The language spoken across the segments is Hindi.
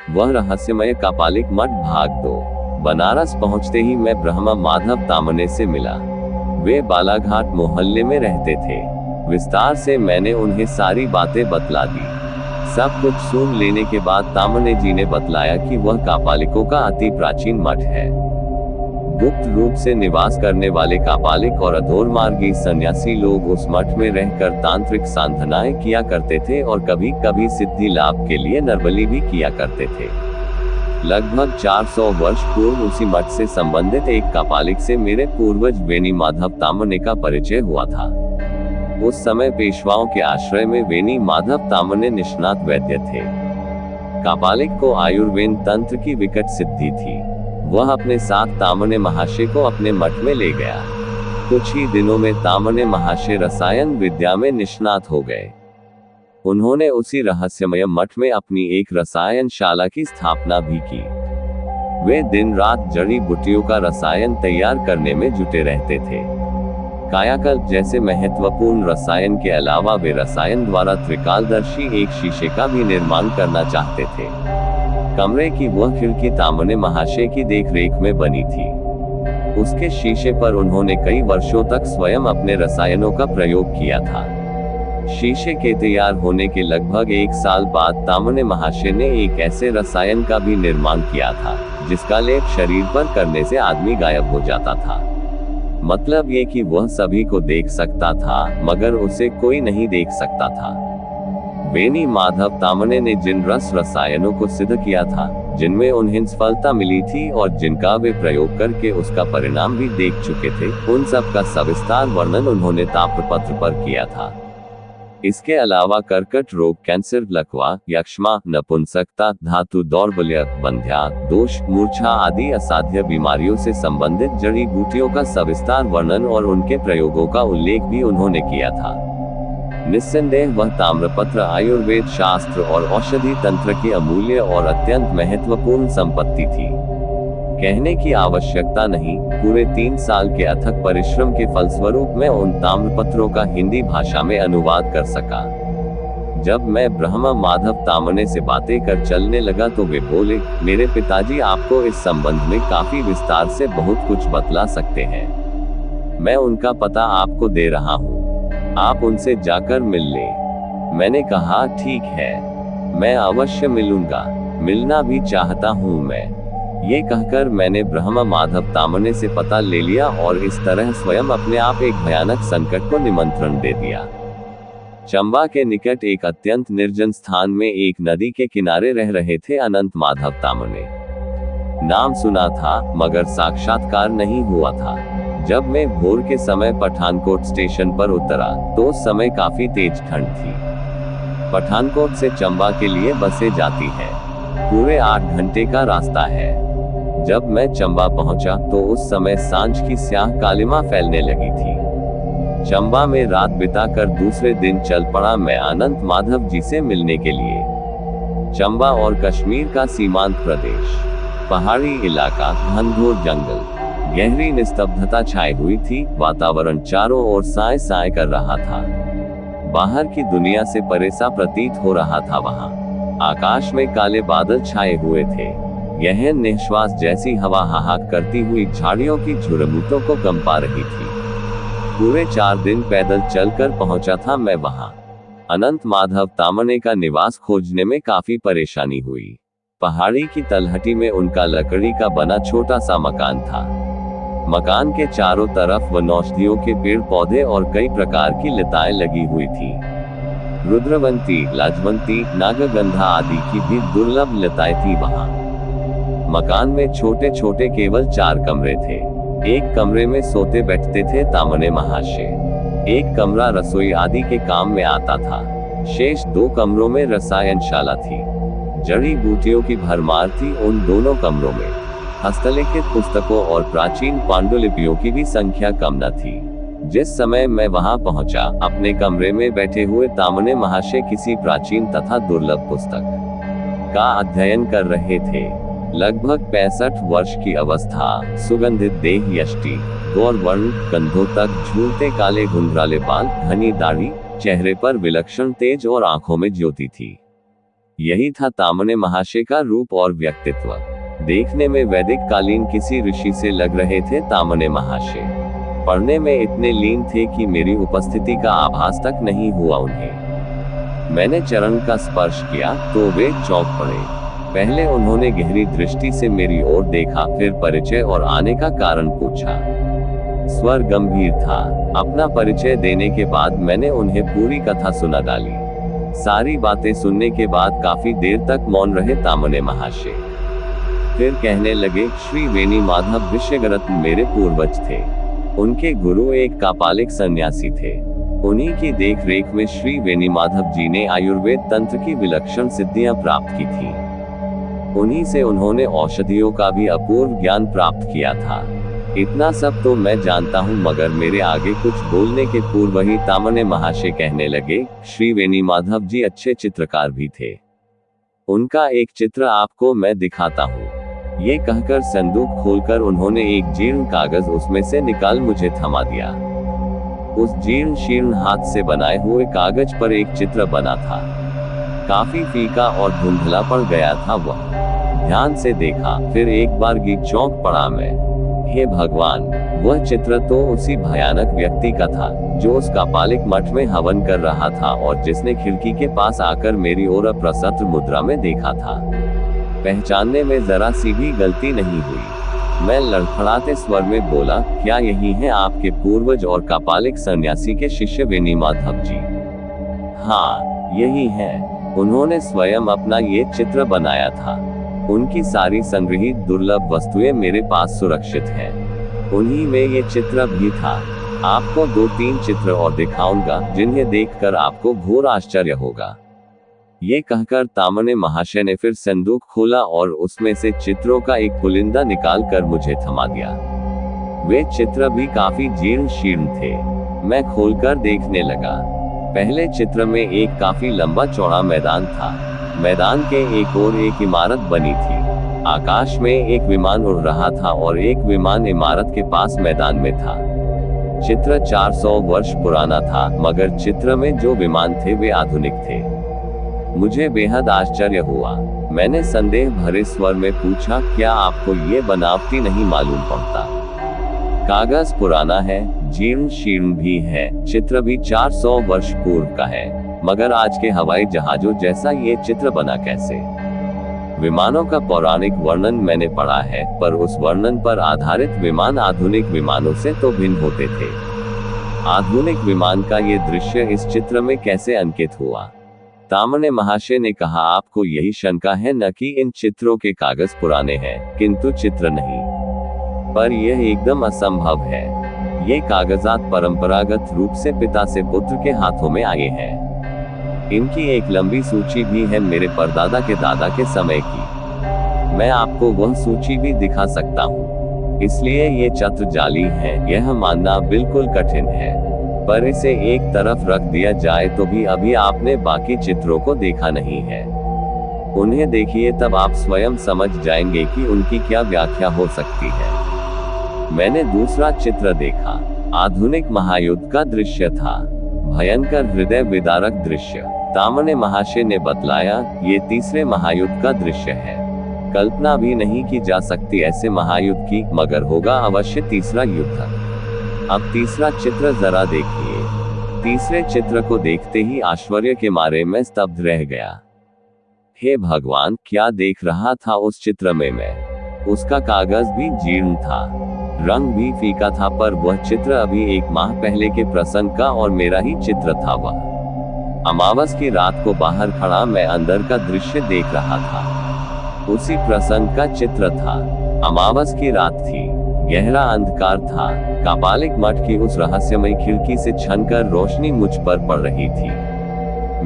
वह रहस्यमय कापालिक मठ भाग 2। बनारस पहुंचते ही मैं ब्रह्मा माधव तामने से मिला। वे बालाघाट मोहल्ले में रहते थे। विस्तार से मैंने उन्हें सारी बातें बतला दी। सब कुछ सुन लेने के बाद तामने जी ने बतलाया कि वह कापालिकों का अति प्राचीन मठ है। गुप्त रूप से निवास करने वाले कापालिक और अधोरमार्गी सन्यासी लोग उस मठ में रहकर तांत्रिक साधनाएं किया करते थे और कभी कभी सिद्धि लाभ के लिए नरबलि भी किया करते थे। लगभग 400 वर्ष पूर्व उसी मठ से संबंधित एक कापालिक से मेरे पूर्वज वेनी माधव तामने का परिचय हुआ था। उस समय पेशवाओं के आश्रय में वेनी माधव तामने निष्णात वैद्य थे। कापालिक को आयुर्वेद तंत्र की विकट सिद्धि थी। वह अपने साथ तामने महाशय को अपने मठ में ले गया। कुछ ही दिनों में तामने महाशय रसायन विद्या में निष्णात हो गए। उन्होंने उसी रहस्यमय मठ में अपनी एक रसायनशाला की स्थापना भी की। वे दिन रात जड़ी बूटियों का रसायन तैयार करने में जुटे रहते थे। कायाकल्प जैसे महत्वपूर्ण रसायन के अलावा वे रसायन द्वारा त्रिकालदर्शी एक शीशे का भी निर्माण करना चाहते थे। कमरे की वह खिड़की तामने महाशय की देखरेख में बनी थी। उसके शीशे पर उन्होंने कई वर्षों तक स्वयं अपने रसायनों का प्रयोग किया था। शीशे के तैयार होने के लगभग 1 साल बाद तामने महाशय ने एक ऐसे रसायन का भी निर्माण किया था जिसका लेप शरीर पर करने से आदमी गायब हो जाता था। मतलब ये कि वह सभी को देख सकता था मगर उसे कोई नहीं देख सकता था। वेनी माधव तामने ने जिन रसायनों को सिद्ध किया था, जिनमें उन्हें सफलता मिली थी और जिनका वे प्रयोग करके उसका परिणाम भी देख चुके थे, उन सब का सविस्तार वर्णन उन्होंने ताम्रपत्र पर किया था। इसके अलावा कर्कट रोग, कैंसर, लकवा, यक्ष्मा, नपुंसकता, धातु दौर्बल्य, बंध्या दोष, मूर्छा आदि असाध्य बीमारियों से संबंधित जड़ी बूटियों का सविस्तार वर्णन और उनके प्रयोगों का उल्लेख भी उन्होंने किया था। निस्संदेह वह ताम्रपत्र आयुर्वेद शास्त्र और औषधि तंत्र की अमूल्य और अत्यंत महत्वपूर्ण संपत्ति थी। कहने की आवश्यकता नहीं, पूरे 3 साल के अथक परिश्रम के फलस्वरूप मैं उन ताम्रपत्रों का हिंदी भाषा में अनुवाद कर सका। जब मैं ब्रह्मा माधव तामने से बातें कर चलने लगा तो वे बोले, मेरे पिताजी आपको इस संबंध में काफी विस्तार से बहुत कुछ बतला सकते हैं। मैं उनका पता आपको दे रहा हूँ, आप उनसे जाकर मिल लें। मैंने कहा ठीक है, मैं अवश्य मिलूंगा, मिलना भी चाहता हूँ मैं। ये कहकर मैंने ब्रह्मा माधव तामने से पता ले लिया और इस तरह स्वयं अपने आप एक भयानक संकट को निमंत्रण दे दिया। चंबा के निकट एक अत्यंत निर्जन स्थान में एक नदी के किनारे रह रहे थे अनंत माधव तामने। नाम सुना था मगर साक्षात्कार नहीं हुआ था। जब मैं भोर के समय पठानकोट स्टेशन पर उतरा तो उस समय काफी तेज ठंड थी। पठानकोट से चंबा के लिए बसें जाती हैं। पूरे 8 घंटे का रास्ता है। जब मैं चंबा पहुंचा तो उस समय सांझ की स्याह कालिमा फैलने लगी थी। चंबा में रात बिताकर दूसरे दिन चल पड़ा मैं अनंत माधव जी से मिलने के लिए। चंबा और कश्मीर का सीमांत प्रदेश, पहाड़ी इलाका, घनघोर जंगल, गहरी निस्तब्धता छाई हुई थी। वातावरण चारों ओर साए साए कर रहा था। बाहर की दुनिया से परे सा प्रतीत हो रहा था। वहां आकाश में काले बादल छाए हुए थे। यह निश्वास जैसी हवा हाहाक करती हुई झाड़ियों की झुरमुटों को कंपा रही थी। पूरे 4 दिन पैदल चलकर पहुंचा था मैं वहां। अनंत माधव तामने का निवास खोजने में काफी परेशानी हुई। पहाड़ी की तलहटी में उनका लकड़ी का बना छोटा सा मकान था। मकान के चारों तरफ वनौषधियों के पेड़ पौधे और कई प्रकार की लताएं लगी हुई थी। रुद्रवंती, लाजवंती, नागगंधा आदि की भी दुर्लभ लताएं थी वहां। मकान में छोटे छोटे केवल 4 कमरे थे। एक कमरे में सोते बैठते थे तामने महाशय। एक कमरा रसोई आदि के काम में आता था। शेष 2 कमरों में रसायनशाला थी। जड़ी बूटियों की भरमार थी उन दोनों कमरों में। हस्तलिखित पुस्तकों और प्राचीन पांडुलिपियों की भी संख्या कम न थी। जिस समय मैं वहां पहुंचा, अपने कमरे में बैठे हुए तामने महाशय किसी प्राचीन तथा दुर्लभ पुस्तक का अध्ययन कर रहे थे। लगभग 65 वर्ष की अवस्था, सुगंधित देह यष्टि, गौर वर्ण, कंधों तक झूलते काले घुंघराले बाल, घनी दाढ़ी, चेहरे पर विलक्षण तेज और आंखों में ज्योति थी। यही था तामने महाशय का रूप और व्यक्तित्व। देखने में वैदिक कालीन किसी ऋषि से लग रहे थे तामने महाशय। पढ़ने में इतने लीन थे कि मेरी उपस्थिति का आभास तक नहीं हुआ उन्हें। मैंने चरण का स्पर्श किया तो वे चौंक पड़े। पहले उन्होंने गहरी दृष्टि से मेरी ओर देखा, फिर परिचय और आने का कारण पूछा। स्वर गंभीर था। अपना परिचय देने के बाद मैंने उन्हें पूरी कथा सुना डाली। सारी बातें सुनने के बाद काफी देर तक मौन रहे तामने महाशय। फिर कहने लगे, श्री वेणी माधव ऋष्यगरत्न मेरे पूर्वज थे। उनके गुरु एक कापालिक सन्यासी थे। उन्हीं की देख रेख में श्री वेणी माधव जी ने आयुर्वेद तंत्र की विलक्षण सिद्धियां प्राप्त की थी। उन्हीं से उन्होंने औषधियों का भी अपूर्व ज्ञान प्राप्त किया था। इतना सब तो मैं जानता हूँ, मगर मेरे आगे कुछ बोलने के पूर्व ही तामने महाशय कहने लगे, श्री वेणी माधव जी अच्छे चित्रकार भी थे। उनका एक चित्र आपको मैं दिखाता हूँ। ये कहकर संदूक खोलकर उन्होंने एक जीर्ण कागज उसमें से निकाल मुझे थमा दिया। उस जीर्ण शीर्ण हाथ से बनाए हुए कागज पर एक चित्र बना था। काफी फीका और धुंधला पड़ गया था वह। ध्यान से देखा, फिर एक बार चौंक पड़ा मैं। हे भगवान, वह चित्र तो उसी भयानक व्यक्ति का था जो उस कापालिक मठ में हवन कर रहा था और जिसने खिड़की के पास आकर मेरी ओर अप्रसत्र मुद्रा में देखा था। पहचानने में जरा सी भी गलती नहीं हुई। मैं लड़खड़ाते स्वर में बोला, क्या यही है आपके पूर्वज और कापालिक सन्यासी के शिष्य वेणी माधव जी? हाँ, यही है। उन्होंने स्वयं अपना ये चित्र बनाया था। उनकी सारी संग्रहित दुर्लभ वस्तुएं मेरे पास सुरक्षित हैं। उन्हीं में ये चित्र भी था। आपको 2-3 चित्र और दिखाऊंगा जिन्हें देखकर आपको घोर आश्चर्य होगा। ये कहकर तामने महाशय ने फिर संदूक खोला और उसमें से चित्रों का एक पुलिंदा निकालकर मुझे थमा दिया। वे चित्र भी काफी जीर्ण शीर्ण थे। मैं खोलकर देखने लगा। पहले चित्र में एक काफी लंबा चौड़ा मैदान था। मैदान के एक ओर एक इमारत बनी थी। आकाश में एक विमान उड़ रहा था और एक विमान इमारत के पास मैदान में था। चित्र 400 वर्ष पुराना था, मगर चित्र में जो विमान थे वे आधुनिक थे। मुझे बेहद आश्चर्य हुआ। मैंने संदेह भरे स्वर में पूछा, क्या आपको ये बनावटी नहीं मालूम पड़ता? कागज पुराना है, जीर्ण शीर्ण भी है, चित्र भी 400 वर्ष पूर्व का है, मगर आज के हवाई जहाजों जैसा ये चित्र बना कैसे? विमानों का पौराणिक वर्णन मैंने पढ़ा है, पर उस वर्णन पर आधारित विमान आधुनिक विमानों से तो भिन्न होते थे। आधुनिक विमान का ये दृश्य इस चित्र में कैसे अंकित हुआ? तामने महाशय ने कहा, आपको यही शंका है न कि इन चित्रों के कागज पुराने हैं, किंतु चित्र नहीं। पर यह एकदम असंभव है। ये कागजात परंपरागत रूप से पिता से पुत्र के हाथों में आए हैं। इनकी एक लंबी सूची भी है मेरे परदादा के दादा के समय की। मैं आपको वह सूची भी दिखा सकता हूँ। इसलिए ये चित्र जाली है, यह मानना बिल्कुल कठिन है। पर इसे एक तरफ रख दिया जाए तो भी अभी आपने बाकी चित्रों को देखा नहीं है। उन्हें देखिए, तब आप स्वयं समझ जाएंगे कि उनकी क्या व्याख्या हो सकती है। मैंने दूसरा चित्र देखा। आधुनिक महायुद्ध का दृश्य था। भयंकर हृदय विदारक दृश्य। तामने महाशय ने बतलाया, ये तीसरे महायुद्ध का दृश्य है। कल्पना भी नहीं की जा सकती ऐसे महायुद्ध की, मगर होगा अवश्य तीसरा युद्ध। अब तीसरा चित्र जरा देखिए। तीसरे चित्र को देखते ही आश्चर्य के मारे मैं स्तब्ध रह गया। हे भगवान, क्या देख रहा था उस चित्र में मैं? उसका कागज भी जीर्ण था, रंग भी फीका था, पर वह चित्र अभी 1 माह पहले के प्रसंग का और मेरा ही चित्र था। वह अमावस की रात को बाहर खड़ा मैं अंदर का दृश्य देख रहा था। उसी प्रसंग का चित्र था। अमावस की रात थी, गहरा अंधकार था। कापालिक मठ की उस रहस्यमयी खिड़की से छनकर रोशनी मुझ पर पड़ रही थी।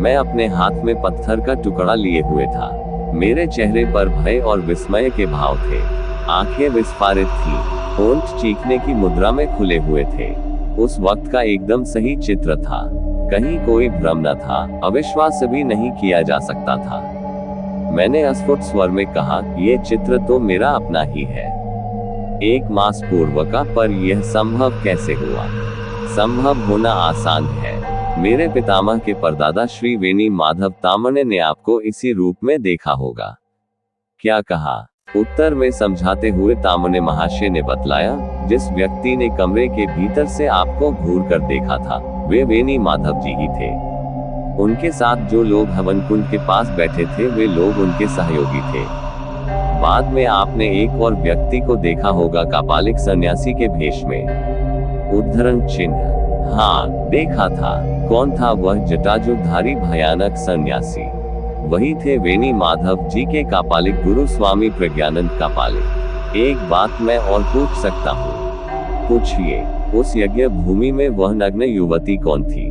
मैं अपने हाथ में पत्थर का टुकड़ा लिए हुए था। मेरे चेहरे पर भय और विस्मय के भाव थे। आंखें विस्फारित थी, होंठ चीखने की मुद्रा में खुले हुए थे। उस वक्त का एकदम सही चित्र था। कहीं कोई भ्रम न था। अविश्वास भी नहीं किया जा सकता था। मैंने अस्फुट स्वर में कहा, यह चित्र तो मेरा अपना ही है, 1 मास पूर्व का। पर यह संभव कैसे हुआ? संभव होना आसान है। मेरे पितामह के परदादा श्री वेणी माधव तामने ने आपको इसी रूप में देखा होगा। क्या कहा? उत्तर में समझाते हुए तामने महाशय ने बतलाया, जिस व्यक्ति ने कमरे के भीतर से आपको घूर कर देखा था, वे वेणी माधव जी ही थे। उनके साथ जो लोग हवन कुंड के पास बैठे थे, वे लोग उनके सहयोगी थे। बाद में आपने एक और व्यक्ति को देखा होगा, कापालिक सन्यासी के भेष में। उद्धरण चिन्ह। हाँ, देखा था। कौन था वह जटाजुधारी भयानक सन्यासी? वही थे वेणी माधव जी के कापालिक गुरु स्वामी प्रज्ञानंद कापालिक। एक बात मैं और पूछ सकता हूँ? पूछिए। उस यज्ञ भूमि में वह नग्न युवती कौन थी?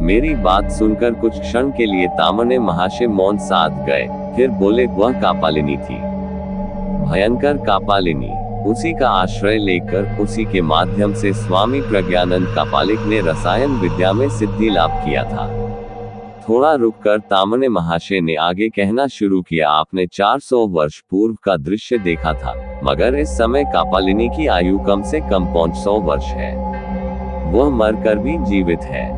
मेरी बात सुनकर कुछ क्षण के लिए तामने महाशय मौन साध गए, फिर बोले, वह कापालिनी थी। भयंकर कापालिनी। उसी का आश्रय लेकर, उसी के माध्यम से स्वामी प्रज्ञानंद कापालिक ने रसायन विद्या में सिद्धि लाभ किया था। थोड़ा रुककर तामने महाशय ने आगे कहना शुरू किया, आपने 400 वर्ष पूर्व का दृश्य देखा था, मगर इस समय कापालिनी की आयु कम से कम 500 वर्ष है। वह मरकर भी जीवित है।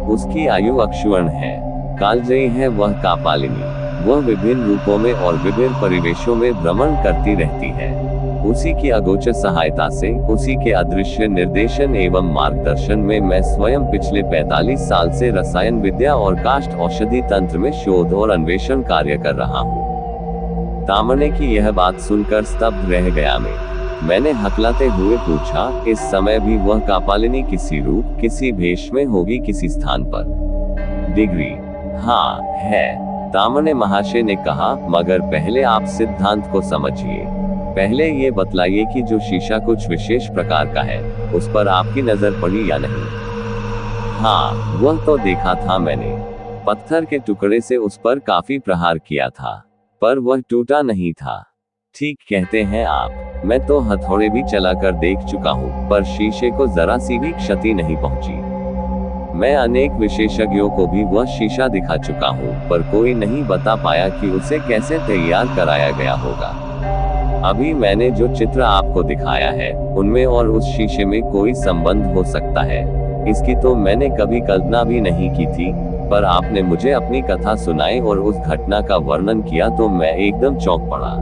उसकी आयु अक्षुण्ण है। कालजयी है वह कापालिनी। वह विभिन्न रूपों में और विभिन्न परिवेशों में भ्रमण करती रहती है। उसी की अगोचर सहायता से, उसी के अदृश्य निर्देशन एवं मार्गदर्शन में मैं स्वयं पिछले 45 साल से रसायन विद्या और काष्ठ औषधि तंत्र में शोध और अन्वेषण कार्य कर रहा हूँ। तामने की यह बात सुनकर स्तब्ध रह गया मैंने हकलाते हुए पूछा, इस समय भी वह कापालिनी किसी रूप, किसी भेष में होगी, किसी स्थान पर? डिग्री। हाँ, है। तामने महाशय ने कहा, मगर पहले आप सिद्धांत को समझिए। पहले ये बतलाइए कि जो शीशा कुछ विशेष प्रकार का है, उस पर आपकी नजर पड़ी या नहीं? हाँ, वह तो देखा था मैंने। पत्थर के टुकड़े से उस पर काफी प्रहार किया था, पर वह टूटा नहीं था। ठीक कहते हैं आप। मैं तो हथौड़े भी चलाकर देख चुका हूँ, पर शीशे को जरा सी भी क्षति नहीं पहुंची। मैं अनेक विशेषज्ञों को भी वह शीशा दिखा चुका हूँ, पर कोई नहीं बता पाया कि उसे कैसे तैयार कराया गया होगा। अभी मैंने जो चित्र आपको दिखाया है, उनमें और उस शीशे में कोई संबंध हो सकता है, इसकी तो मैंने कभी कल्पना भी नहीं की थी। पर आपने मुझे अपनी कथा सुनाई और उस घटना का वर्णन किया तो मैं एकदम चौंक पड़ा।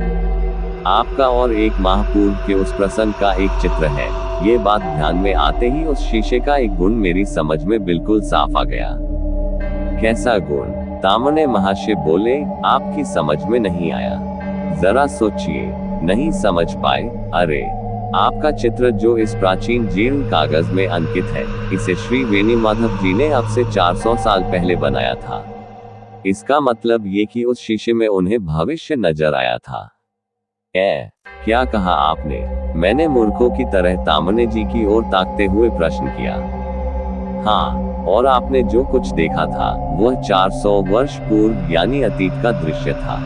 आपका और एक माह पूर्व के उस प्रसंग का एक चित्र है। ये बात ध्यान में आते ही उस शीशे का एक गुण मेरी समझ में बिल्कुल साफ आ गया। कैसा गुण? तामने महाशय बोले, आपकी समझ में नहीं आया? जरा सोचिए। नहीं समझ पाए? अरे, आपका चित्र जो इस प्राचीन जीर्ण कागज में अंकित है, इसे श्री वेणी माधव जी ने अब से 400 साल पहले बनाया था। इसका मतलब ये कि उस शीशे में उन्हें भविष्य नजर आया था। क्या कहा आपने? मैंने मूर्खों की तरह तामने जी की ओर ताकते हुए प्रश्न किया। हाँ, और आपने जो कुछ देखा था, वह 400 वर्ष पूर्व यानी अतीत का दृश्य था।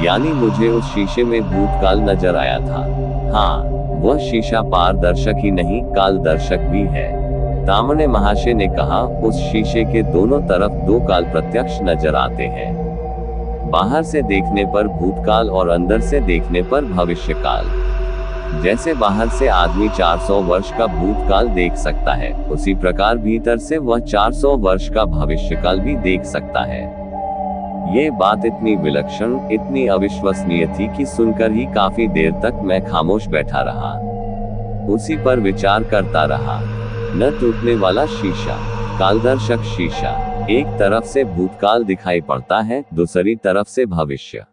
यानी मुझे उस शीशे में भूतकाल नजर आया था। हाँ, वह शीशा पारदर्शक ही नहीं, कालदर्शक भी है। तामने महाशय ने कहा, उस शीशे के दोनों तरफ दो काल प्रत्यक्ष नजर आते हैं। बाहर से देखने पर भूतकाल और अंदर से देखने पर भविष्यकाल। जैसे बाहर से आदमी 400 वर्ष का भूतकाल देख सकता है, उसी प्रकार भीतर से वह 400 वर्ष का भविष्यकाल भी देख सकता है। ये बात इतनी विलक्षण, इतनी अविश्वसनीय थी कि सुनकर ही काफी देर तक मैं खामोश बैठा रहा। उसी पर विचार करता रहा। न टूटने वाला शीशा, कालदर्शक शीशा। एक तरफ से भूतकाल दिखाई पड़ता है, दूसरी तरफ से भविष्य।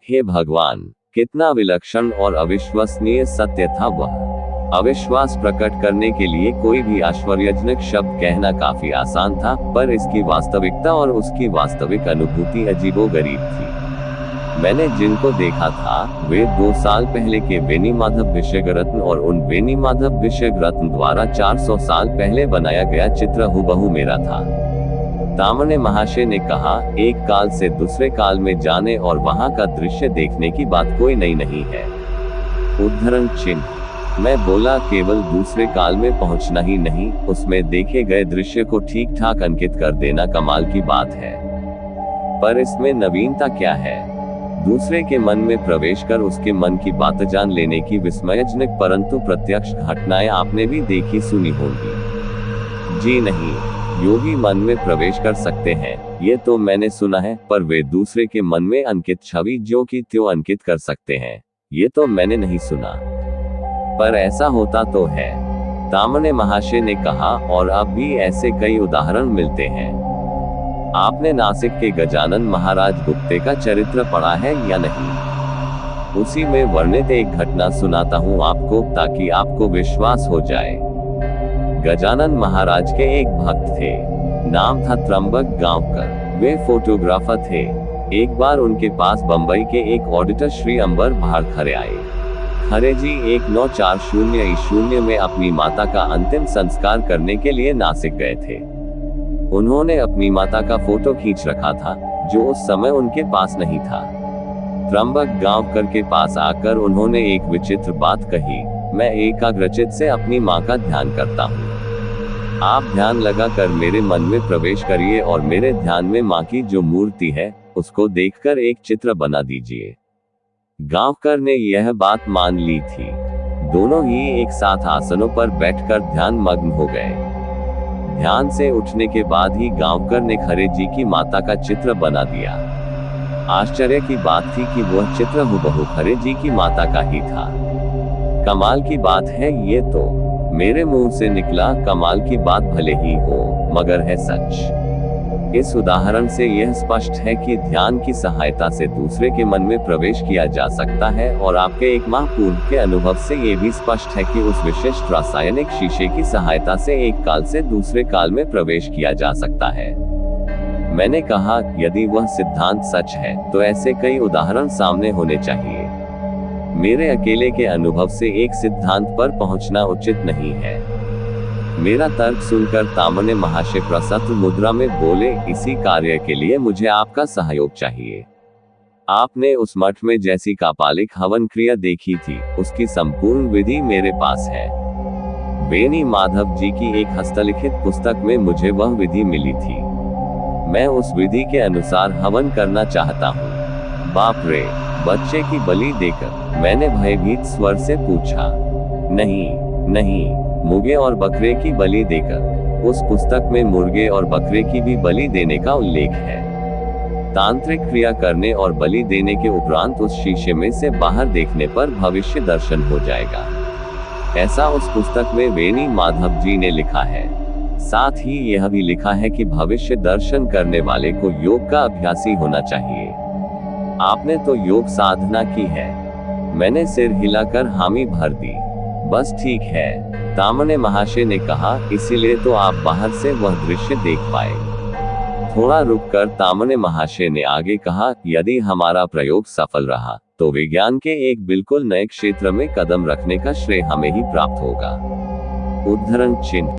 हे भगवान, कितना विलक्षण और अविश्वसनीय सत्य था वह। अविश्वास प्रकट करने के लिए कोई भी आश्चर्यजनक शब्द कहना काफी आसान था, पर इसकी वास्तविकता और उसकी वास्तविक अनुभूति अजीबोगरीब थी। मैंने जिनको देखा था, वे 2 साल पहले के वेणी माधव विषय रत्न और उन वेणी माधव विषय रत्न द्वारा 400 साल पहले बनाया गया चित्र हुबहू मेरा था। तामने महाशय ने कहा, एक काल से दूसरे काल में जाने और वहां का दृश्य देखने की बात कोई नई नहीं है। उद्धरण चिन्ह। मैं बोला, केवल दूसरे काल में पहुंचना ही नहीं, उसमें देखे गए दृश्य को ठीक ठाक अंकित कर देना कमाल की बात है। पर इसमें नवीनता क्या है? दूसरे के मन में प्रवेश कर उसके मन की बात जान लेने की विस्मयजनक परंतु प्रत्यक्ष घटनाएं आपने भी देखी सुनी होंगी। जी नहीं, योगी मन में प्रवेश कर सकते हैं, ये तो मैंने सुना है, पर वे दूसरे के मन में अंकित छवि ज्यों की त्यों अंकित कर सकते हैं, ये तो मैंने नहीं सुना। पर ऐसा होता तो है, तामने महाशय ने कहा, और अब भी ऐसे कई उदाहरण मिलते हैं। आपने नासिक के गजानन महाराज गुप्ते का चरित्र पढ़ा है या नहीं? उसी में वर्णित एक घटना सुनाता हूँ आपको, ताकि आपको विश्वास हो जाए। गजानन महाराज के एक भक्त थे, नाम था त्र्यंबक गांवकर। वे फोटोग्राफर थे। एक बार उनके पास बंबई के एक ऑडिटर श्री अंबर भाड़खरे आए। खरे जी 1940 में अपनी माता का अंतिम संस्कार करने के लिए नासिक गए थे। उन्होंने अपनी माता का फोटो खींच रखा था, जो उस समय उनके पास नहीं था। त्र्यंबक गांवकर के पास आकर उन्होंने एक विचित्र बात कही, मैं एकाग्रचित्त से अपनी माँ का ध्यान करता हूँ। आप ध्यान लगाकर मेरे मन में प्रवेश करिए और मेरे ध्यान में माँ की जो मूर्ति है, उसको देखकर एक चित्र बना दीजिए। गांवकर ने यह बात मान ली थी। दोनों ही एक साथ आसनों पर बैठकर ध्यान मग्न हो गए। ध्यान से उठने के बाद ही गांवकर ने खरे जी की माता का चित्र बना दिया। आश्चर्य की बात थी कि वह चित्र हुबहू खरे जी की माता का ही था। कमाल की बात है ये तो, मेरे मुंह से निकला, कमाल की बात भले ही हो, मगर है सच। इस उदाहरण से यह स्पष्ट है कि ध्यान की सहायता से दूसरे के मन में प्रवेश किया जा सकता है, और आपके एक माह पूर्व के अनुभव से यह भी स्पष्ट है कि उस विशिष्ट रासायनिक शीशे की सहायता से एक काल से दूसरे काल में प्रवेश किया जा सकता है। मैंने कहा, यदि वह सिद्धांत सच है, तो ऐसे कई उदाहरण सामने होने चाहिए। मेरे अकेले के अनुभव से एक सिद्धांत पर पहुंचना उचित नहीं है। मेरा तर्क सुनकर तामने महाशय प्रसन्न मुद्रा में बोले, इसी कार्य के लिए मुझे आपका सहयोग चाहिए। आपने उस मठ में जैसी कापालिक हवन क्रिया देखी थी, उसकी संपूर्ण विधि मेरे पास है। बेनी माधव जी की एक हस्तलिखित पुस्तक में मुझे वह विधि मिली थी। मैं उस विधि के अनुसार हवन करना चाहता हूँ। बाप रे, बच्चे की बलि देकर? मैंने भयभीत स्वर से पूछा। नहीं नहीं, मुर्गे और बकरे की बलि देकर। उस पुस्तक में मुर्गे और बकरे की भी बलि देने का उल्लेख है। तांत्रिक क्रिया करने और बलि देने के उपरांत उस शीशे में से बाहर देखने पर भविष्य दर्शन हो जाएगा, ऐसा उस पुस्तक में वेनी माधव जी ने लिखा है। साथ ही यह भी लिखा है कि भविष्य दर्शन करने वाले को योग का अभ्यासी होना चाहिए। आपने तो योग साधना की है। मैंने सिर हिलाकर हामी भर दी। बस ठीक है, तामने महाशय ने कहा, इसीलिए तो आप बाहर से वह दृश्य देख पाए। थोड़ा रुककर तामने महाशय ने आगे कहा, यदि हमारा प्रयोग सफल रहा, तो विज्ञान के एक बिल्कुल नए क्षेत्र में कदम रखने का श्रेय हमें ही प्राप्त होगा। उद्धरण चिन्ह।